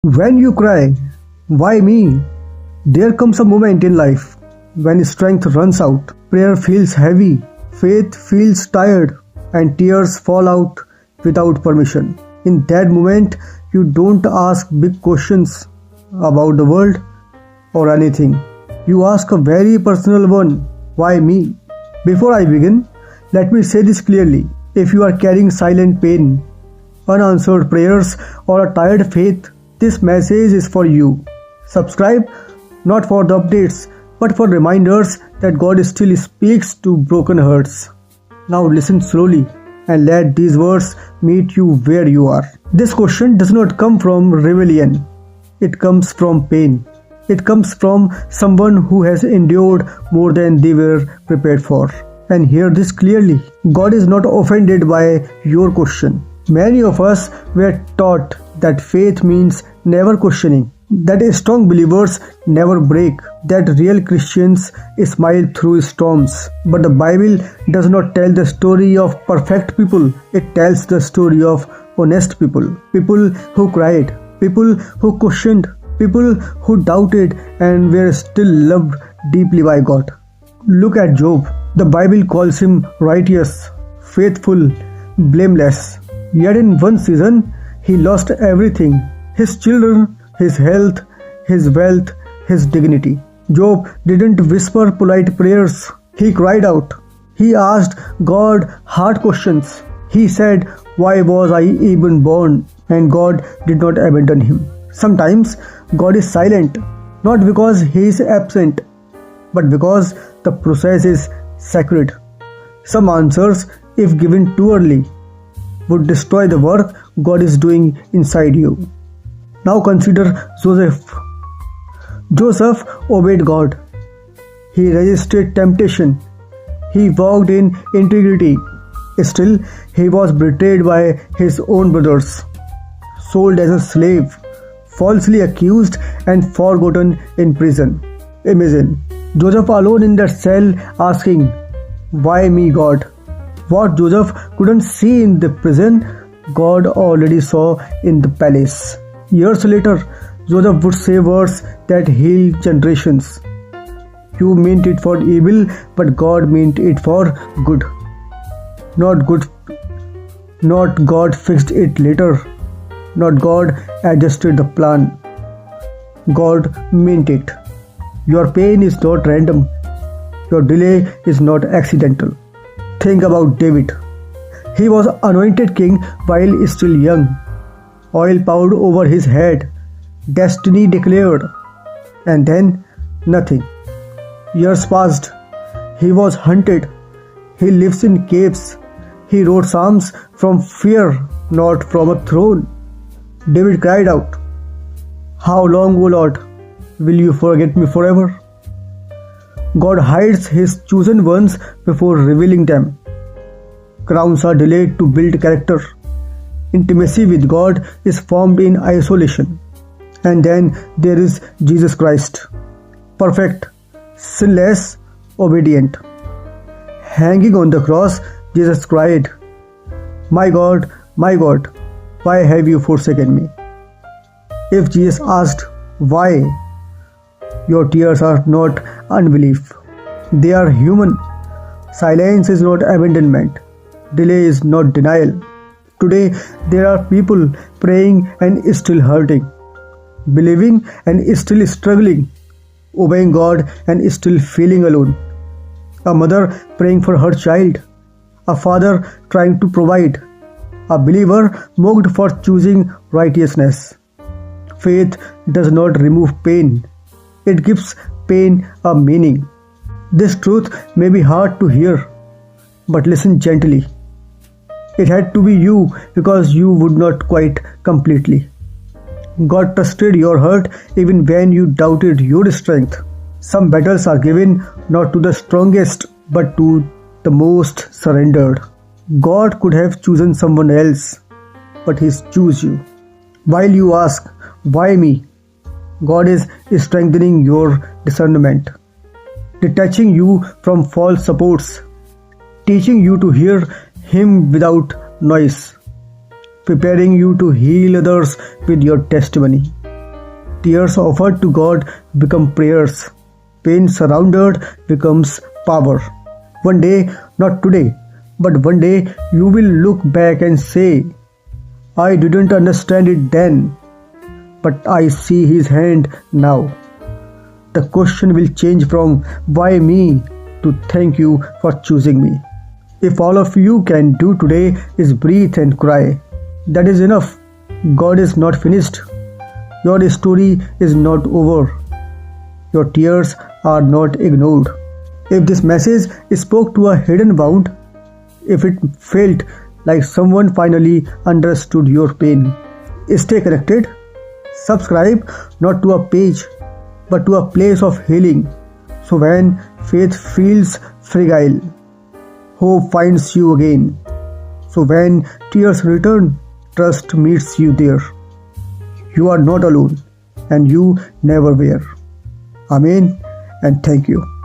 When you cry, why me? There comes a moment in life when strength runs out, prayer feels heavy, faith feels tired, and tears fall out without permission. In that moment, you don't ask big questions about the world or anything. You ask a very personal one: why me? Before I begin, let me say this clearly. If you are carrying silent pain, unanswered prayers, or a tired faith, this message is for you. Subscribe not for the updates, but for reminders that God still speaks to broken hearts. Now listen slowly and let these words meet you where you are. This question does not come from rebellion, it comes from pain. It comes from someone who has endured more than they were prepared for. And hear this clearly: God is not offended by your question. Many of us were taught that faith means never questioning, that strong believers never break, that real Christians smile through storms. But the Bible does not tell the story of perfect people, it tells the story of honest people. People who cried, people who questioned, people who doubted and were still loved deeply by God. Look at Job. The Bible calls him righteous, faithful, blameless. Yet in one season, he lost everything: his children, his health, his wealth, his dignity. Job didn't whisper polite prayers. He cried out. He asked God hard questions. He said, "Why was I even born?" And God did not abandon him. Sometimes God is silent, not because he is absent, but because the process is sacred. Some answers, if given too early, would destroy the work God is doing inside you. Now consider Joseph. Joseph obeyed God. He resisted temptation. He walked in integrity. Still, he was betrayed by his own brothers, sold as a slave, falsely accused, and forgotten in prison. Imagine Joseph alone in that cell asking, "Why me, God?" What Joseph couldn't see in the prison, God already saw in the palace. Years later, Joseph would say words that healed generations. You meant it for evil, but God meant it for good. Not good, not God fixed it later, not God adjusted the plan. God meant it. Your pain is not random. Your delay is not accidental. Think about David. He was anointed king while still young. Oil poured over his head. Destiny declared. And then nothing. Years passed. He was hunted. He lives in caves. He wrote psalms from fear, not from a throne. David cried out, "How long, O Lord, will you forget me forever?" God hides his chosen ones before revealing them. Crowns are delayed to build character. Intimacy with God is formed in isolation. And then there is Jesus Christ, perfect, sinless, obedient. Hanging on the cross, Jesus cried, my God, why have you forsaken me?" If Jesus asked, "Why?" your tears are not unbelief. They are human. Silence is not abandonment. Delay is not denial. Today, there are people praying and still hurting, believing and still struggling, obeying God and still feeling alone. A mother praying for her child, a father trying to provide, a believer mocked for choosing righteousness. Faith does not remove pain, it gives pain a meaning. This truth may be hard to hear, but listen gently. It had to be you because you would not quite completely. God trusted your hurt even when you doubted your strength. Some battles are given not to the strongest but to the most surrendered. God could have chosen someone else, but He chose you. While you ask, "Why me?" God is strengthening your discernment, detaching you from false supports, teaching you to hear Him without noise, preparing you to heal others with your testimony. Tears offered to God become prayers. Pain surrounded becomes power. One day, not today, but one day you will look back and say, I didn't understand it then, but I see His hand now. The question will change from why me to thank you for choosing me. If all of you can do today is breathe and cry, that is enough. God is not finished. Your story is not over. Your tears are not ignored. If this message spoke to a hidden wound, if it felt like someone finally understood your pain, stay connected. Subscribe not to a page but to a place of healing. So when faith feels fragile, hope finds you again. So when tears return, trust meets you there. You are not alone and you never were. Amen and thank you.